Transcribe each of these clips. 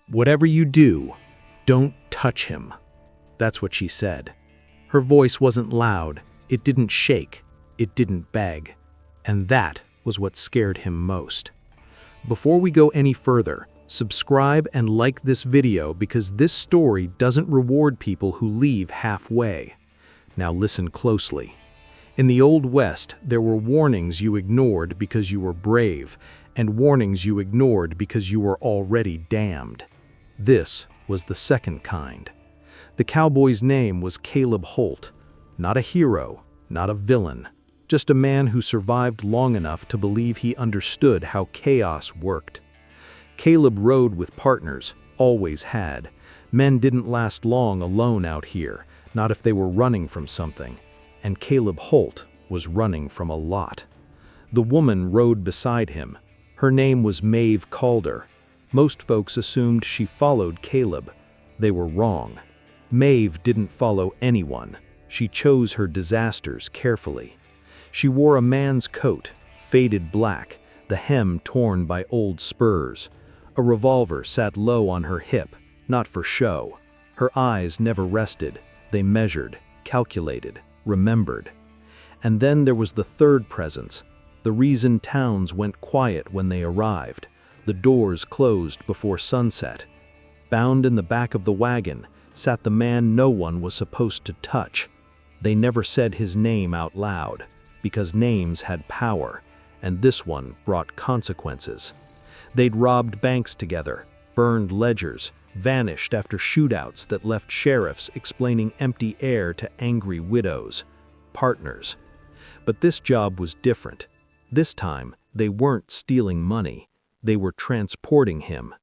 "Whatever you do, don't touch him." That's what she said. Her voice wasn't loud, it didn't shake, it didn't beg. And that was what scared him most. Before we go any further, subscribe and like this video because this story doesn't reward people who leave halfway. Now listen closely. In the Old West, there were warnings you ignored because you were brave, and warnings you ignored because you were already damned. This was the second kind. The cowboy's name was Caleb Holt. Not a hero, not a villain, just a man who survived long enough to believe he understood how chaos worked. Caleb rode with partners, always had. Men didn't last long alone out here, not if they were running from something. And Caleb Holt was running from a lot. The woman rode beside him. Her name was Maeve Calder. Most folks assumed she followed Caleb. They were wrong. Maeve didn't follow anyone. She chose her disasters carefully. She wore a man's coat, faded black, the hem torn by old spurs. A revolver sat low on her hip, not for show. Her eyes never rested. They measured, calculated, remembered. And then there was the third presence, the reason towns went quiet when they arrived. The doors closed before sunset. Bound in the back of the wagon sat the man no one was supposed to touch. They never said his name out loud, because names had power, and this one brought consequences. They'd robbed banks together, burned ledgers, vanished after shootouts that left sheriffs explaining empty air to angry widows. Partners. But this job was different. This time, they weren't stealing money. They were transporting him.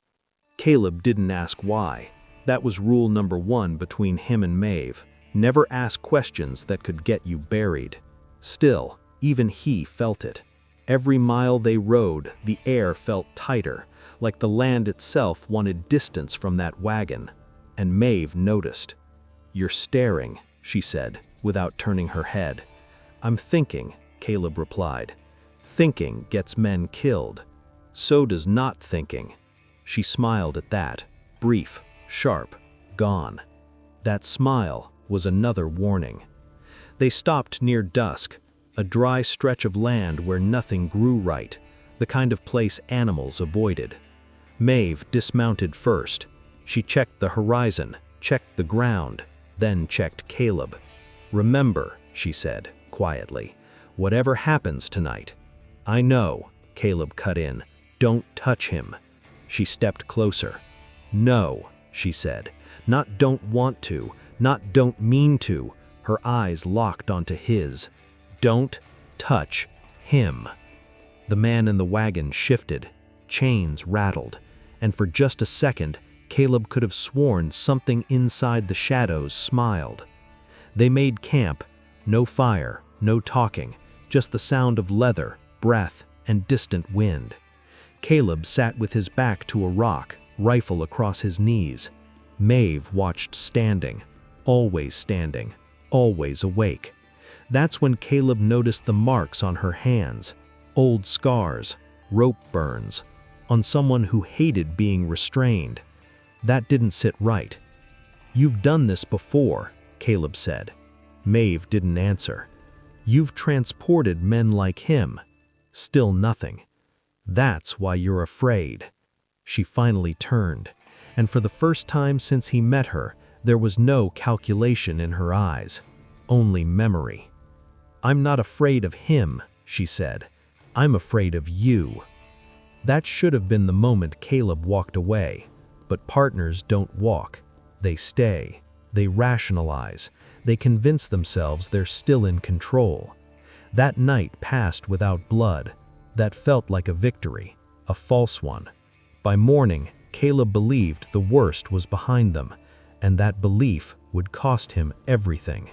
Caleb didn't ask why. That was rule number 1 between him and Maeve. Never ask questions that could get you buried. Still, even he felt it. Every mile they rode, the air felt tighter, like the land itself wanted distance from that wagon. And Maeve noticed. "You're staring," she said, without turning her head. "I'm thinking," Caleb replied. "Thinking gets men killed. So does not thinking." She smiled at that, brief, sharp, gone. That smile was another warning. They stopped near dusk, a dry stretch of land where nothing grew right, the kind of place animals avoided. Maeve dismounted first. She checked the horizon, checked the ground, then checked Caleb. "Remember," she said, quietly, "whatever happens tonight." "I know," Caleb cut in. "Don't touch him." She stepped closer. "No," she said, "not don't want to, not don't mean to." Her eyes locked onto his. "Don't touch him." The man in the wagon shifted. Chains rattled. And for just a second, Caleb could have sworn something inside the shadows smiled. They made camp. No fire, no talking, just the sound of leather, breath, and distant wind. Caleb sat with his back to a rock, rifle across his knees. Maeve watched standing, always awake. That's when Caleb noticed the marks on her hands, old scars, rope burns, on someone who hated being restrained. That didn't sit right. "You've done this before," Caleb said. Maeve didn't answer. "You've transported men like him." Still nothing. "That's why you're afraid." She finally turned, and for the first time since he met her, there was no calculation in her eyes, only memory. "I'm not afraid of him," she said. "I'm afraid of you." That should have been the moment Caleb walked away, but partners don't walk. They stay. They rationalize. They convince themselves they're still in control. That night passed without blood. That felt like a victory, a false one. By morning, Caleb believed the worst was behind them, and that belief would cost him everything.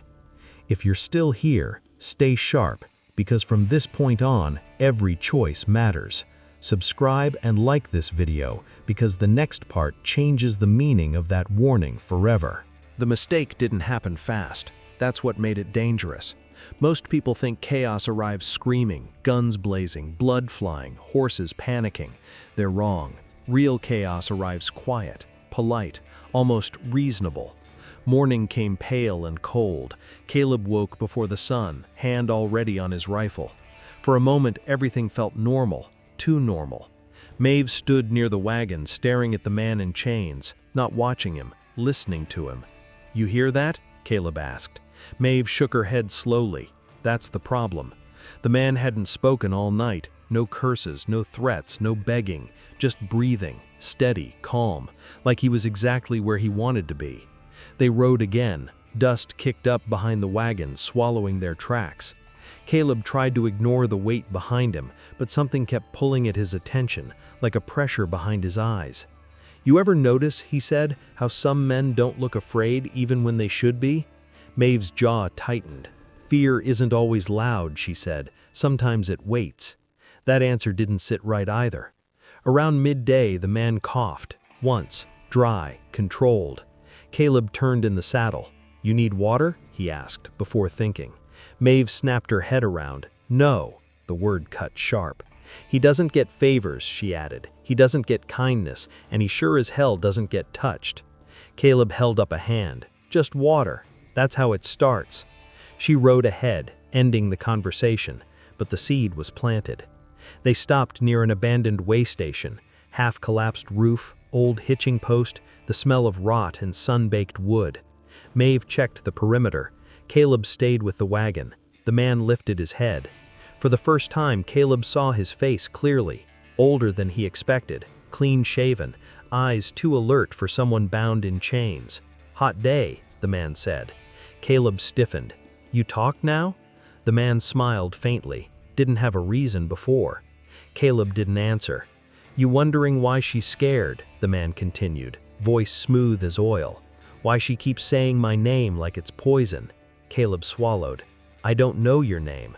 If you're still here, stay sharp, because from this point on, every choice matters. Subscribe and like this video, because the next part changes the meaning of that warning forever. The mistake didn't happen fast. That's what made it dangerous. Most people think chaos arrives screaming, guns blazing, blood flying, horses panicking. They're wrong. Real chaos arrives quiet. polite, almost reasonable. Morning came pale and cold. Caleb woke before the sun, hand already on his rifle. For a moment, everything felt normal, too normal. Maeve stood near the wagon, staring at the man in chains, not watching him, listening to him. "You hear that?" Caleb asked. Maeve shook her head slowly. That's the problem. The man hadn't spoken all night. No curses, no threats, no begging, just breathing, steady, calm, like he was exactly where he wanted to be. They rode again. Dust kicked up behind the wagon, swallowing their tracks. Caleb tried to ignore the weight behind him, but something kept pulling at his attention, like a pressure behind his eyes. "You ever notice," he said, "how some men don't look afraid even when they should be?" Maeve's jaw tightened. "Fear isn't always loud," she said. "Sometimes it waits." That answer didn't sit right either. Around midday, the man coughed. Once, dry, controlled. Caleb turned in the saddle. "You need water?" he asked, before thinking. Maeve snapped her head around. "No." The word cut sharp. "He doesn't get favors," she added. "He doesn't get kindness, and he sure as hell doesn't get touched." Caleb held up a hand. "Just water. That's how it starts." She rode ahead, ending the conversation, but the seed was planted. They stopped near an abandoned way station, half-collapsed roof, old hitching post, the smell of rot and sun-baked wood. Maeve checked the perimeter. Caleb stayed with the wagon. The man lifted his head. For the first time, Caleb saw his face clearly, older than he expected, clean-shaven, eyes too alert for someone bound in chains. "Hot day," the man said. Caleb stiffened. "You talk now?" The man smiled faintly. Didn't have a reason before. Caleb didn't answer. "You wondering why she's scared?" the man continued, voice smooth as oil. "Why she keeps saying my name like it's poison?" Caleb swallowed. "I don't know your name."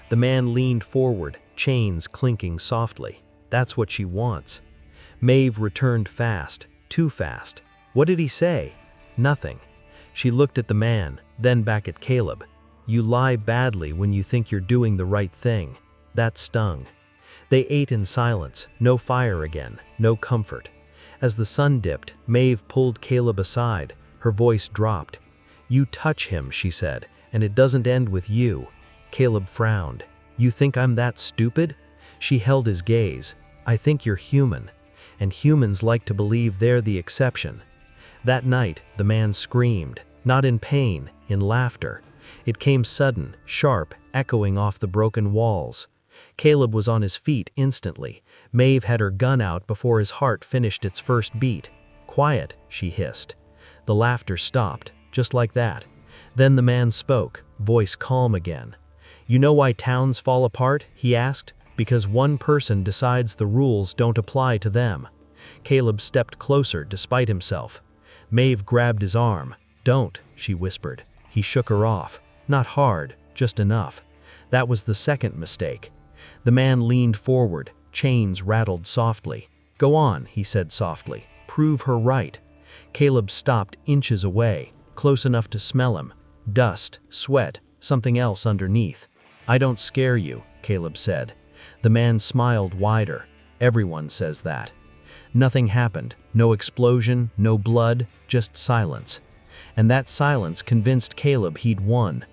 The man leaned forward, chains clinking softly. "That's what she wants." Maeve returned fast, too fast. "What did he say?" "Nothing." She looked at the man, then back at Caleb. "You lie badly when you think you're doing the right thing." That stung. They ate in silence, no fire again, no comfort. As the sun dipped, Maeve pulled Caleb aside. Her voice dropped. "You touch him," she said, "and it doesn't end with you." Caleb frowned. "You think I'm that stupid?" She held his gaze. "I think you're human, and humans like to believe they're the exception." That night, the man screamed, not in pain, in laughter. It came sudden, sharp, echoing off the broken walls. Caleb was on his feet instantly. Maeve had her gun out before his heart finished its first beat. "Quiet," she hissed. The laughter stopped, just like that. Then the man spoke, voice calm again. "You know why towns fall apart?" he asked. "Because one person decides the rules don't apply to them." Caleb stepped closer despite himself. Maeve grabbed his arm. "Don't," she whispered. He shook her off. Not hard, just enough. That was the second mistake. The man leaned forward. Chains rattled softly. "Go on," he said softly. "Prove her right." Caleb stopped inches away, close enough to smell him. Dust, sweat, something else underneath. "I don't scare you," Caleb said. The man smiled wider. "Everyone says that." Nothing happened. No explosion, no blood, just silence. And that silence convinced Caleb he'd won.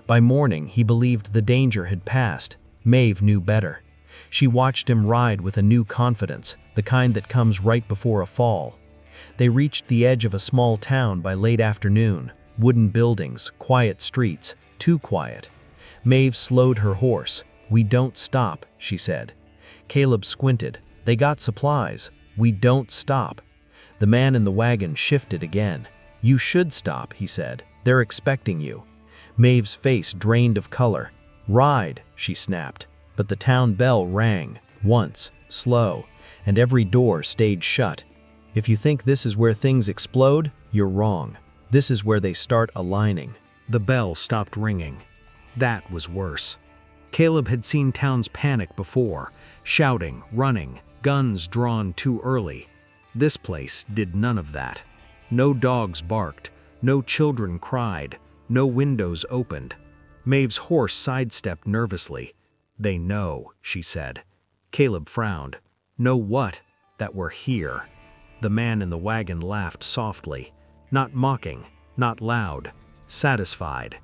By morning, he believed the danger had passed. Maeve knew better. She watched him ride with a new confidence, the kind that comes right before a fall. They reached the edge of a small town by late afternoon. Wooden buildings, quiet streets, too quiet. Maeve slowed her horse. "We don't stop," she said. Caleb squinted. "They got supplies. We don't stop." The man in the wagon shifted again. "You should stop," he said. "They're expecting you." Maeve's face drained of color. "Ride," she snapped. But the town bell rang, once, slow, and every door stayed shut. If you think this is where things explode, you're wrong. This is where they start aligning. The bell stopped ringing. That was worse. Caleb had seen towns panic before, shouting, running, guns drawn too early. This place did none of that. No dogs barked, no children cried, no windows opened. Maeve's horse sidestepped nervously. "They know," she said. Caleb frowned. "Know what?" "That we're here." The man in the wagon laughed softly, not mocking, not loud, satisfied.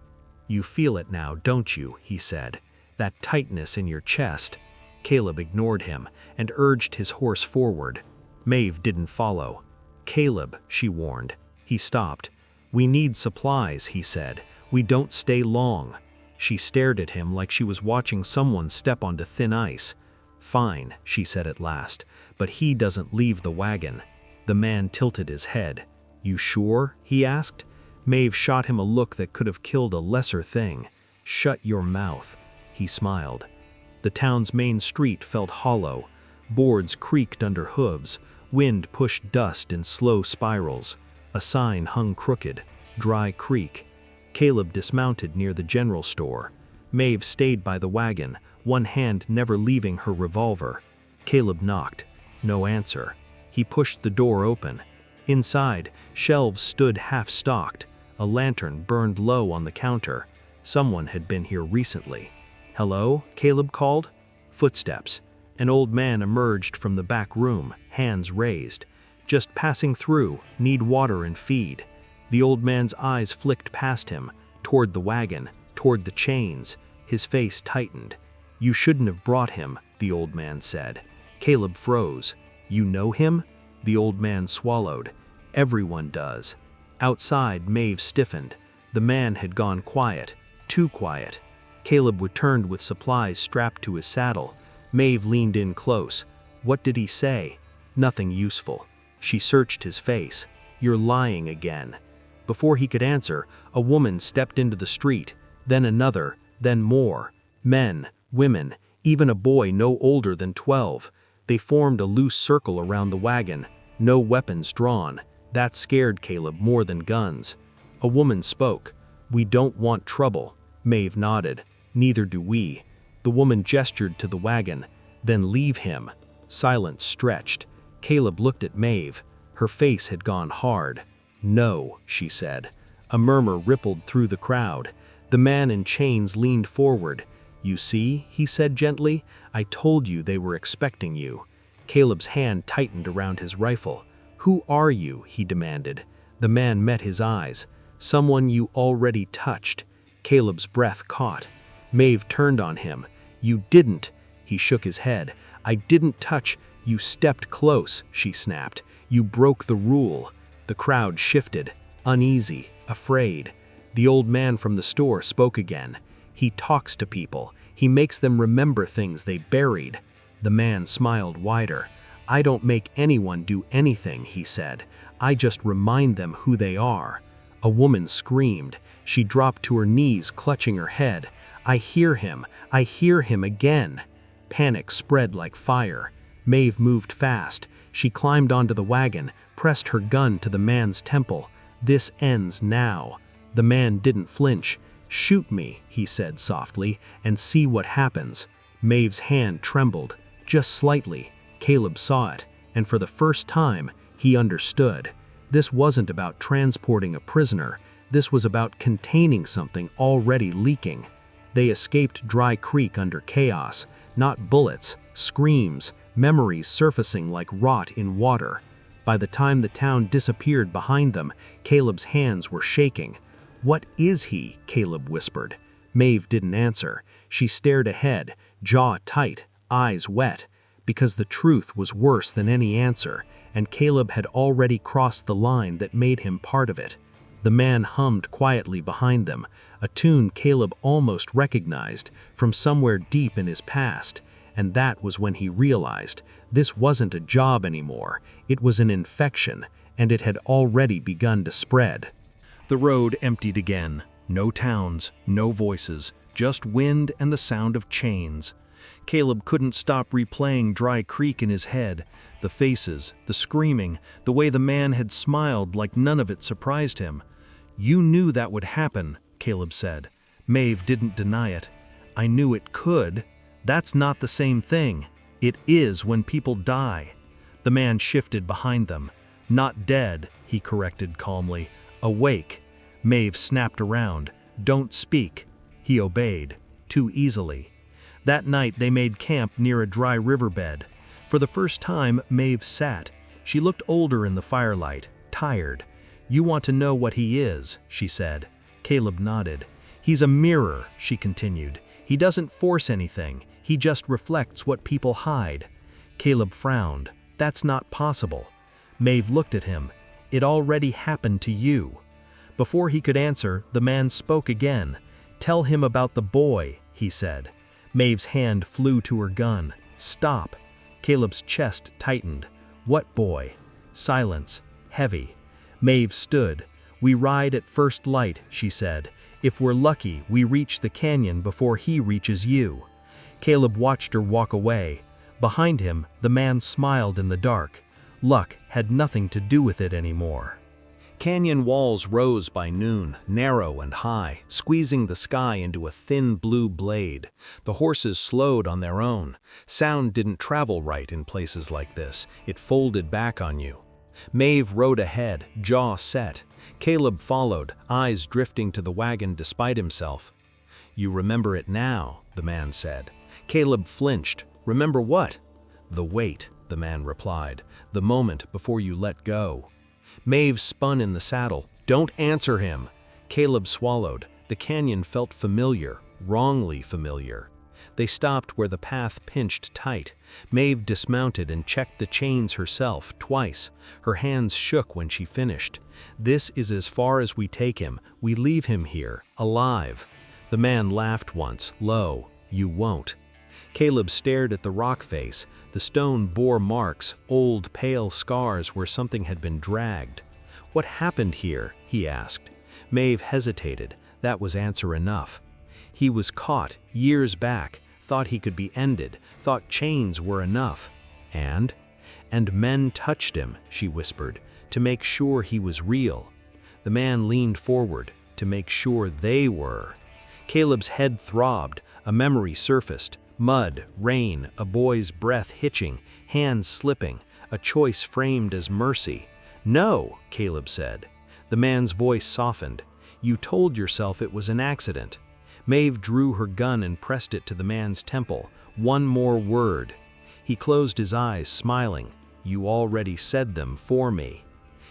"You feel it now, don't you?" he said. "That tightness in your chest." Caleb ignored him and urged his horse forward. Maeve didn't follow. "Caleb," she warned. He stopped. "We need supplies," he said. "We don't stay long." She stared at him like she was watching someone step onto thin ice. "Fine," she said at last, "but he doesn't leave the wagon." The man tilted his head. "You sure?" he asked. Maeve shot him a look that could have killed a lesser thing. "Shut your mouth." He smiled. The town's main street felt hollow. Boards creaked under hooves. Wind pushed dust in slow spirals. A sign hung crooked, "Dry Creek." Caleb dismounted near the general store. Maeve stayed by the wagon, one hand never leaving her revolver. Caleb knocked. No answer. He pushed the door open. Inside, shelves stood half-stocked. A lantern burned low on the counter. Someone had been here recently. "Hello?" Caleb called. Footsteps. An old man emerged from the back room, hands raised. "Just passing through, need water and feed." The old man's eyes flicked past him, toward the wagon, toward the chains. His face tightened. "You shouldn't have brought him," the old man said. Caleb froze. "You know him?" The old man swallowed. "Everyone does." Outside, Maeve stiffened. The man had gone quiet, too quiet. Caleb returned with supplies strapped to his saddle. Maeve leaned in close. "What did he say?" "Nothing useful." She searched his face. "You're lying again." Before he could answer, a woman stepped into the street, then another, then more. Men, women, even a boy no older than 12. They formed a loose circle around the wagon, no weapons drawn. That scared Caleb more than guns. A woman spoke. "We don't want trouble." Maeve nodded. "Neither do we." The woman gestured to the wagon. "Then leave him." Silence stretched. Caleb looked at Maeve. Her face had gone hard. "No," she said. A murmur rippled through the crowd. The man in chains leaned forward. "You see," he said gently, "I told you they were expecting you." Caleb's hand tightened around his rifle. "Who are you?" he demanded. The man met his eyes. "Someone you already touched." Caleb's breath caught. Maeve turned on him. "You didn't." He shook his head. "I didn't touch. You stepped close," she snapped. "You broke the rule." The crowd shifted, uneasy, afraid. The old man from the store spoke again. "He talks to people. He makes them remember things they buried." The man smiled wider. "I don't make anyone do anything," he said. "I just remind them who they are." A woman screamed. She dropped to her knees, clutching her head. "I hear him. I hear him again." Panic spread like fire. Maeve moved fast. She climbed onto the wagon, pressed her gun to the man's temple. "This ends now." The man didn't flinch. "Shoot me," he said softly, "and see what happens." Maeve's hand trembled, just slightly. Caleb saw it, and for the first time, he understood. This wasn't about transporting a prisoner. This was about containing something already leaking. They escaped Dry Creek under chaos, not bullets, screams, memories surfacing like rot in water. By the time the town disappeared behind them, Caleb's hands were shaking. "What is he?" Caleb whispered. Maeve didn't answer. She stared ahead, jaw tight, eyes wet, because the truth was worse than any answer, and Caleb had already crossed the line that made him part of it. The man hummed quietly behind them, a tune Caleb almost recognized from somewhere deep in his past, and that was when he realized this wasn't a job anymore. It was an infection, and it had already begun to spread. The road emptied again. No towns, no voices, just wind and the sound of chains. Caleb couldn't stop replaying Dry Creek in his head. The faces, the screaming, the way the man had smiled like none of it surprised him. "You knew that would happen," Caleb said. Maeve didn't deny it. "I knew it could. That's not the same thing. It is when people die." The man shifted behind them. "Not dead," he corrected calmly. "Awake." Maeve snapped around. "Don't speak." He obeyed, too easily. That night they made camp near a dry riverbed. For the first time, Maeve sat. She looked older in the firelight, tired. "You want to know what he is," she said. Caleb nodded. "He's a mirror," she continued. "He doesn't force anything, he just reflects what people hide." Caleb frowned. "That's not possible." Maeve looked at him. "It already happened to you." Before he could answer, the man spoke again. "Tell him about the boy," he said. Maeve's hand flew to her gun. "Stop." Caleb's chest tightened. "What boy?" Silence. Heavy. Maeve stood. "We ride at first light," she said. "If we're lucky, we reach the canyon before he reaches you." Caleb watched her walk away. Behind him, the man smiled in the dark. Luck had nothing to do with it anymore. Canyon walls rose by noon, narrow and high, squeezing the sky into a thin blue blade. The horses slowed on their own. Sound didn't travel right in places like this. It folded back on you. Maeve rode ahead, jaw set. Caleb followed, eyes drifting to the wagon despite himself. "You remember it now," the man said. Caleb flinched. "Remember what?" "The wait," the man replied. "The moment before you let go." Maeve spun in the saddle. "Don't answer him." Caleb swallowed. The canyon felt familiar, wrongly familiar. They stopped where the path pinched tight. Maeve dismounted and checked the chains herself, twice. Her hands shook when she finished. "This is as far as we take him. We leave him here, alive." The man laughed once, low. "You won't." Caleb stared at the rock face. The stone bore marks, old pale scars where something had been dragged. "What happened here?" he asked. Maeve hesitated. That was answer enough. "He was caught, years back, thought he could be ended, thought chains were enough. And men touched him," she whispered, "to make sure he was real." The man leaned forward, "to make sure they were." Caleb's head throbbed. A memory surfaced. Mud, rain, a boy's breath hitching, hands slipping, a choice framed as mercy. "No," Caleb said. The man's voice softened. "You told yourself it was an accident." Maeve drew her gun and pressed it to the man's temple. "One more word." He closed his eyes, smiling. "You already said them for me."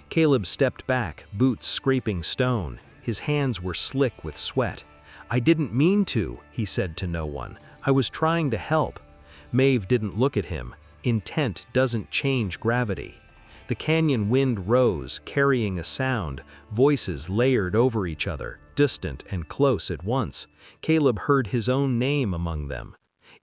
Caleb stepped back, boots scraping stone. His hands were slick with sweat. "I didn't mean to," he said to no one. "I was trying to help." Maeve didn't look at him. Intent doesn't change gravity. The canyon wind rose, carrying a sound, voices layered over each other, distant and close at once. Caleb heard his own name among them.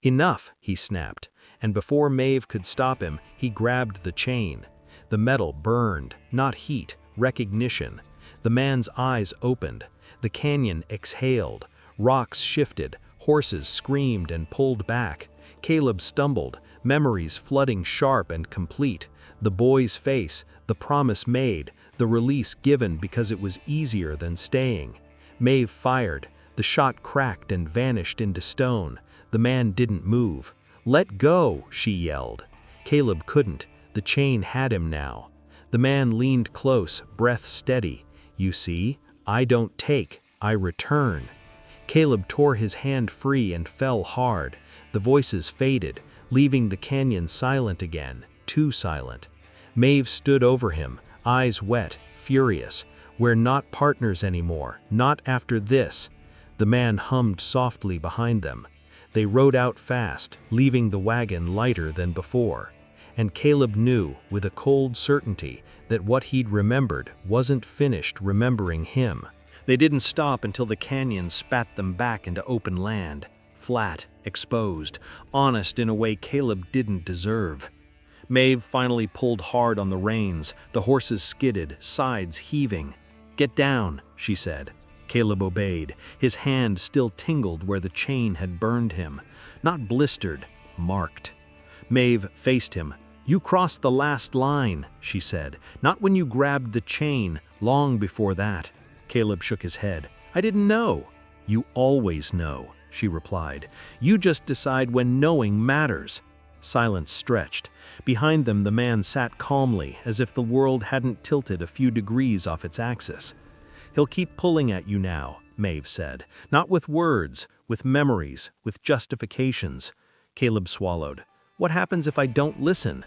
"Enough," he snapped, and before Maeve could stop him, he grabbed the chain. The metal burned, not heat, recognition. The man's eyes opened. The canyon exhaled. Rocks shifted. Horses screamed and pulled back. Caleb stumbled, memories flooding sharp and complete. The boy's face, the promise made, the release given because it was easier than staying. Maeve fired. The shot cracked and vanished into stone. The man didn't move. "Let go," she yelled. Caleb couldn't. The chain had him now. The man leaned close, breath steady. "You see, I don't take, I return." Caleb tore his hand free and fell hard. The voices faded, leaving the canyon silent again, too silent. Maeve stood over him, eyes wet, furious. "We're not partners anymore, not after this." The man hummed softly behind them. They rode out fast, leaving the wagon lighter than before. And Caleb knew, with a cold certainty, that what he'd remembered wasn't finished remembering him. They didn't stop until the canyon spat them back into open land, flat, exposed, honest in a way Caleb didn't deserve. Maeve finally pulled hard on the reins. The horses skidded, sides heaving. "Get down," she said. Caleb obeyed. His hand still tingled where the chain had burned him. Not blistered, marked. Maeve faced him. "You crossed the last line," she said. "Not when you grabbed the chain, long before that." Caleb shook his head. "I didn't know." "You always know," she replied. "You just decide when knowing matters." Silence stretched. Behind them the man sat calmly, as if the world hadn't tilted a few degrees off its axis. "He'll keep pulling at you now," Maeve said. "Not with words, with memories, with justifications." Caleb swallowed. "What happens if I don't listen?"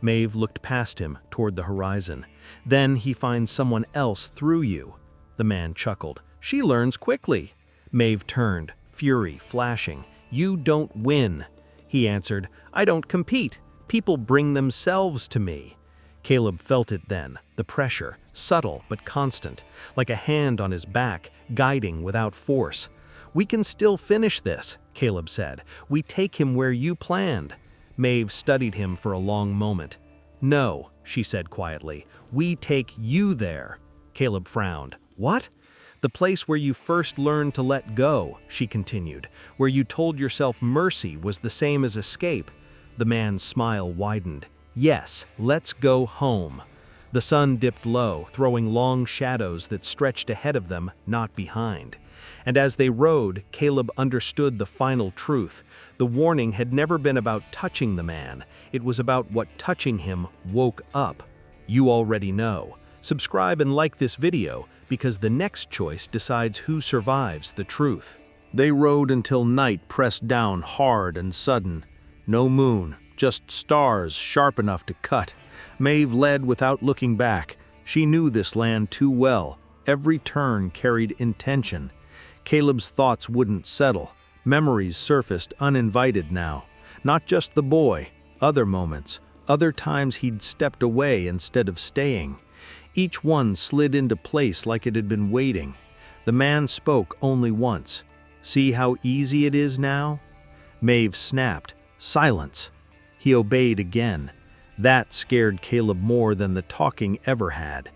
Maeve looked past him, toward the horizon. Then he finds someone else through you. The man chuckled. She learns quickly. Maeve turned, fury flashing. You don't win. He answered, I don't compete. People bring themselves to me. Caleb felt it then, the pressure, subtle but constant, like a hand on his back, guiding without force. We can still finish this, Caleb said. We take him where you planned. Maeve studied him for a long moment. No, she said quietly, we take you there. Caleb frowned. What? The place where you first learned to let go, she continued, where you told yourself mercy was the same as escape. The man's smile widened. Yes, let's go home. The sun dipped low, throwing long shadows that stretched ahead of them, not behind. And as they rode, Caleb understood the final truth. The warning had never been about touching the man. It was about what touching him woke up. You already know. Subscribe and like this video, because the next choice decides who survives the truth. They rode until night pressed down hard and sudden. No moon, just stars sharp enough to cut. Maeve led without looking back. She knew this land too well. Every turn carried intention. Caleb's thoughts wouldn't settle. Memories surfaced uninvited now. Not just the boy, other moments, other times he'd stepped away instead of staying. Each one slid into place like it had been waiting. The man spoke only once. See how easy it is now? Maeve snapped. Silence. He obeyed again. That scared Caleb more than the talking ever had.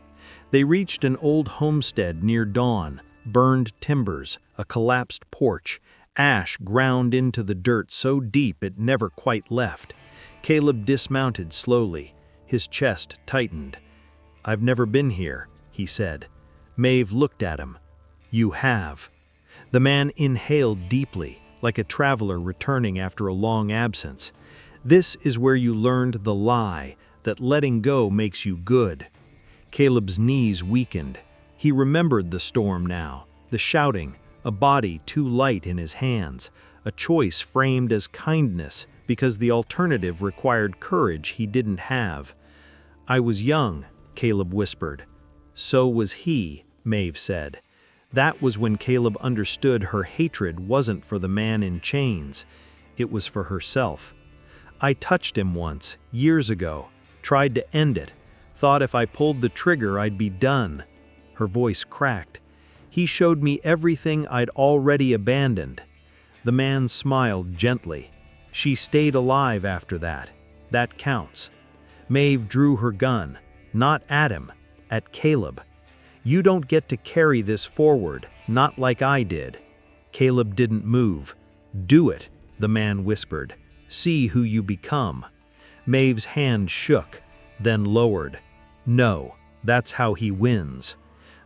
They reached an old homestead near dawn. Burned timbers, a collapsed porch, ash ground into the dirt so deep it never quite left. Caleb dismounted slowly. His chest tightened. I've never been here, he said. Maeve looked at him. You have. The man inhaled deeply, like a traveler returning after a long absence. This is where you learned the lie, that letting go makes you good. Caleb's knees weakened. He remembered the storm now, the shouting, a body too light in his hands, a choice framed as kindness because the alternative required courage he didn't have. I was young, Caleb whispered. So was he, Maeve said. That was when Caleb understood her hatred wasn't for the man in chains. It was for herself. I touched him once, years ago, tried to end it, thought if I pulled the trigger I'd be done. Her voice cracked. He showed me everything I'd already abandoned. The man smiled gently. She stayed alive after that. That counts. Maeve drew her gun, not at him, at Caleb. You don't get to carry this forward, not like I did. Caleb didn't move. Do it, the man whispered. See who you become. Maeve's hand shook, then lowered. No, that's how he wins.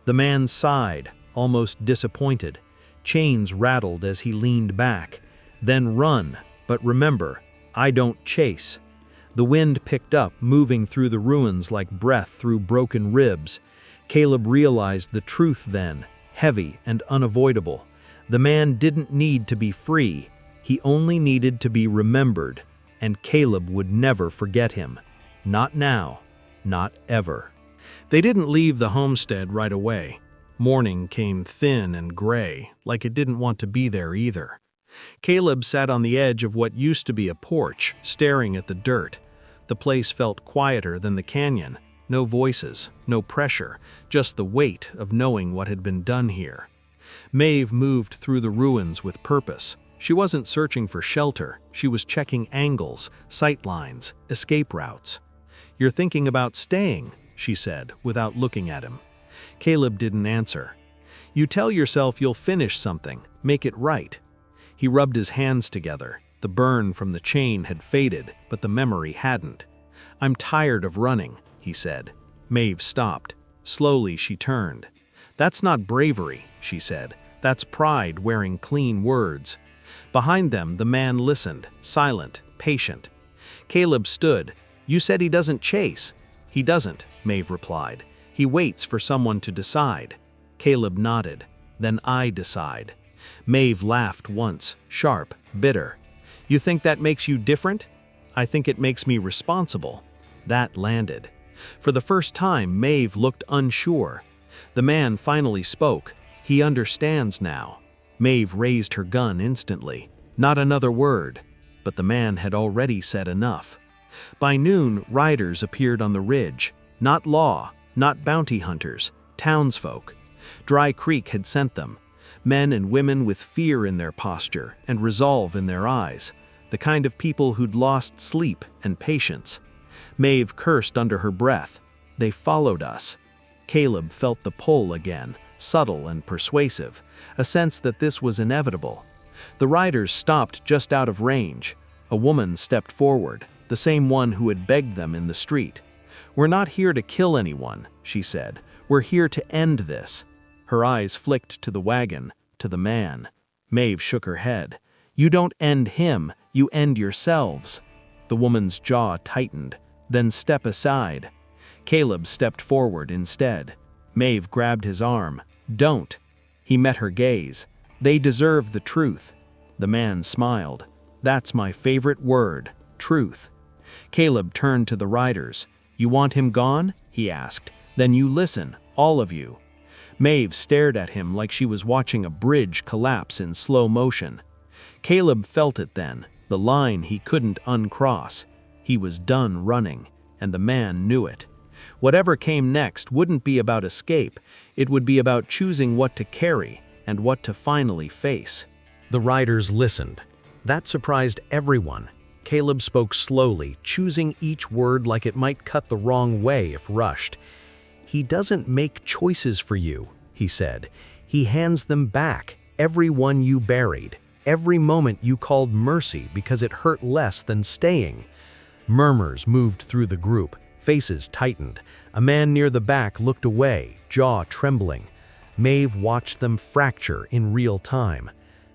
The man sighed, almost disappointed. Chains rattled as he leaned back. Then run, but remember, I don't chase. The wind picked up, moving through the ruins like breath through broken ribs. Caleb realized the truth then, heavy and unavoidable. The man didn't need to be free. He only needed to be remembered, and Caleb would never forget him. Not now, not ever. They didn't leave the homestead right away. Morning came thin and gray, like it didn't want to be there either. Caleb sat on the edge of what used to be a porch, staring at the dirt. The place felt quieter than the canyon. No voices, no pressure, just the weight of knowing what had been done here. Maeve moved through the ruins with purpose. She wasn't searching for shelter. She was checking angles, sight lines, escape routes. You're thinking about staying, she said, without looking at him. Caleb didn't answer. You tell yourself you'll finish something, make it right. He rubbed his hands together. The burn from the chain had faded, but the memory hadn't. I'm tired of running, he said. Maeve stopped. Slowly she turned. That's not bravery, she said. That's pride wearing clean words. Behind them, the man listened, silent, patient. Caleb stood. You said he doesn't chase. He doesn't, Maeve replied. He waits for someone to decide. Caleb nodded. Then I decide. Maeve laughed once, sharp, bitter. You think that makes you different? I think it makes me responsible. That landed. For the first time, Maeve looked unsure. The man finally spoke. He understands now. Maeve raised her gun instantly. Not another word. But the man had already said enough. By noon, riders appeared on the ridge. Not law, not bounty hunters, townsfolk. Dry Creek had sent them. Men and women with fear in their posture and resolve in their eyes. The kind of people who'd lost sleep and patience. Maeve cursed under her breath. They followed us. Caleb felt the pull again, subtle and persuasive, a sense that this was inevitable. The riders stopped just out of range. A woman stepped forward, the same one who had begged them in the street. "We're not here to kill anyone," she said. "We're here to end this." Her eyes flicked to the wagon, to the man. Maeve shook her head. "You don't end him, you end yourselves." The woman's jaw tightened. "Then step aside." Caleb stepped forward instead. Maeve grabbed his arm. "Don't." He met her gaze. "They deserve the truth." The man smiled. "That's my favorite word, truth." Caleb turned to the riders. "You want him gone?" he asked. "Then you listen, all of you." Maeve stared at him like she was watching a bridge collapse in slow motion. Caleb felt it then, the line he couldn't uncross. He was done running, and the man knew it. Whatever came next wouldn't be about escape, it would be about choosing what to carry and what to finally face. The riders listened. That surprised everyone. Caleb spoke slowly, choosing each word like it might cut the wrong way if rushed. "He doesn't make choices for you," he said. "He hands them back, every one you buried, every moment you called mercy because it hurt less than staying." Murmurs moved through the group, faces tightened. A man near the back looked away, jaw trembling. Maeve watched them fracture in real time.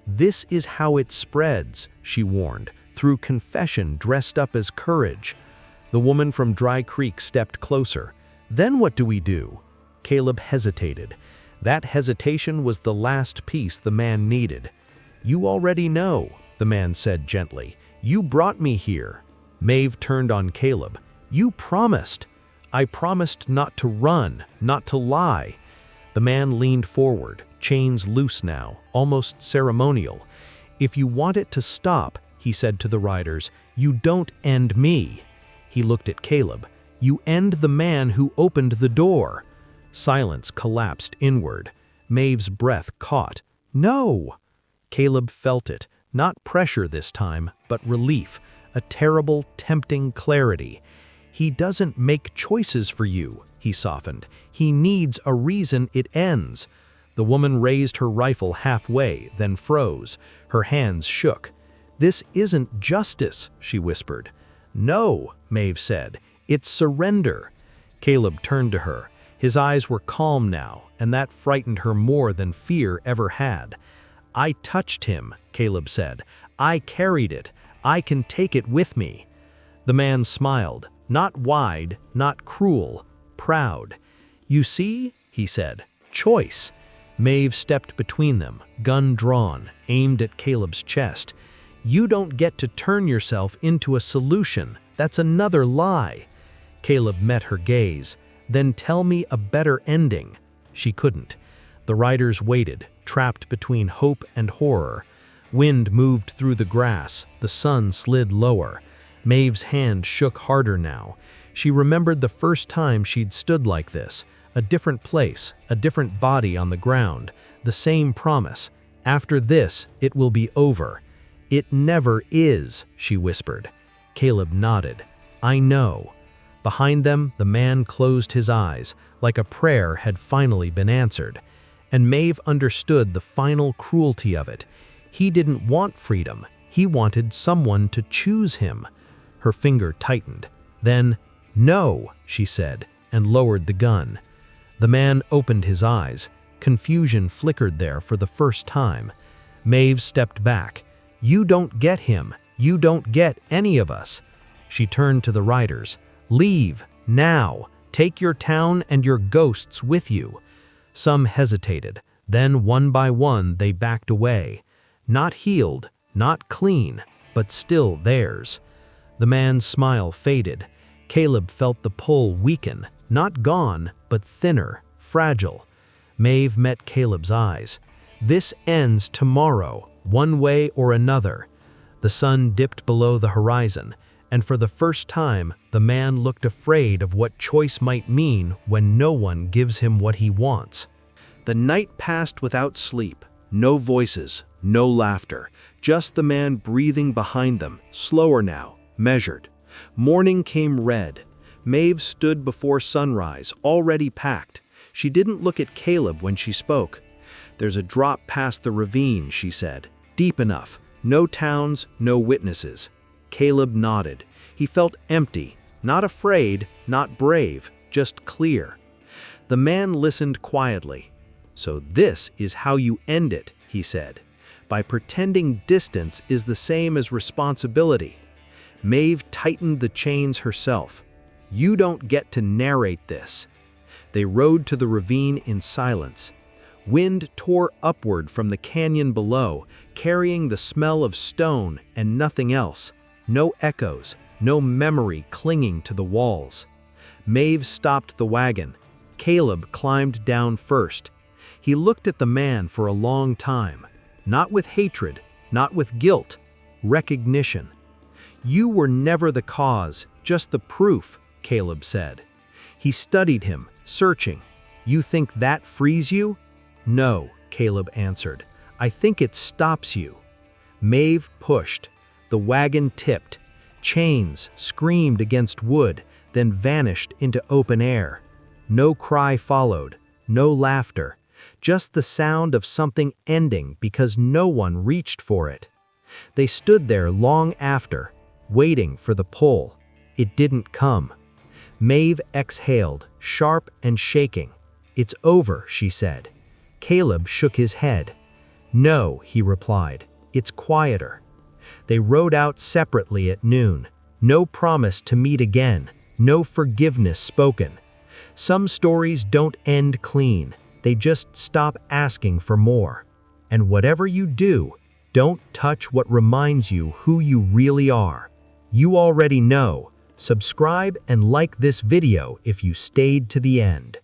"This is how it spreads," she warned, "through confession dressed up as courage." The woman from Dry Creek stepped closer. "Then what do we do?" Caleb hesitated. That hesitation was the last piece the man needed. "You already know," the man said gently. "You brought me here." Maeve turned on Caleb. "You promised." "I promised not to run, not to lie." The man leaned forward, chains loose now, almost ceremonial. "If you want it to stop," he said to the riders, "you don't end me." He looked at Caleb. "You end the man who opened the door." Silence collapsed inward. Maeve's breath caught. "No!" Caleb felt it, not pressure this time, but relief, a terrible, tempting clarity. "He doesn't make choices for you," he softened. "He needs a reason it ends." The woman raised her rifle halfway, then froze. Her hands shook. "This isn't justice," she whispered. "No," Maeve said. "It's surrender." Caleb turned to her. His eyes were calm now, and that frightened her more than fear ever had. "I touched him," Caleb said. "I carried it. I can take it with me." The man smiled, not wide, not cruel, proud. "You see," he said, "choice." Maeve stepped between them, gun drawn, aimed at Caleb's chest. "You don't get to turn yourself into a solution. That's another lie." Caleb met her gaze. "Then tell me a better ending." She couldn't. The riders waited, trapped between hope and horror. Wind moved through the grass, the sun slid lower. Maeve's hand shook harder now. She remembered the first time she'd stood like this. A different place, a different body on the ground. The same promise. "After this, it will be over." "It never is," she whispered. Caleb nodded. "I know." Behind them, the man closed his eyes, like a prayer had finally been answered. And Maeve understood the final cruelty of it. He didn't want freedom. He wanted someone to choose him. Her finger tightened. Then, "No," she said, and lowered the gun. The man opened his eyes. Confusion flickered there for the first time. Maeve stepped back. "You don't get him. You don't get any of us." She turned to the riders. "Leave, now. Take your town and your ghosts with you." Some hesitated. Then, one by one, they backed away. Not healed, not clean, but still theirs. The man's smile faded. Caleb felt the pull weaken, not gone, but thinner, fragile. Maeve met Caleb's eyes. This ends tomorrow, one way or another. The sun dipped below the horizon, and for the first time, the man looked afraid of what choice might mean when no one gives him what he wants. The night passed without sleep. No voices, no laughter, just the man breathing behind them, slower now, measured. Morning came red. Maeve stood before sunrise, already packed. She didn't look at Caleb when she spoke. "There's a drop past the ravine," she said. "Deep enough. No towns, no witnesses." Caleb nodded. He felt empty, not afraid, not brave, just clear. The man listened quietly. "So this is how you end it," he said. "By pretending distance is the same as responsibility." Maeve tightened the chains herself. "You don't get to narrate this." They rode to the ravine in silence. Wind tore upward from the canyon below, carrying the smell of stone and nothing else. No echoes, no memory clinging to the walls. Maeve stopped the wagon. Caleb climbed down first. He looked at the man for a long time, not with hatred, not with guilt, recognition. "You were never the cause, just the proof," Caleb said. He studied him, searching. "You think that frees you?" "No," Caleb answered. "I think it stops you." Maeve pushed. The wagon tipped. Chains screamed against wood, then vanished into open air. No cry followed, no laughter, just the sound of something ending because no one reached for it. They stood there long after, waiting for the pull. It didn't come. Maeve exhaled, sharp and shaking. "It's over," she said. Caleb shook his head. "No," he replied. "It's quieter." They rode out separately at noon. No promise to meet again, no forgiveness spoken. Some stories don't end clean. They just stop asking for more. And whatever you do, don't touch what reminds you who you really are. You already know. Subscribe and like this video if you stayed to the end.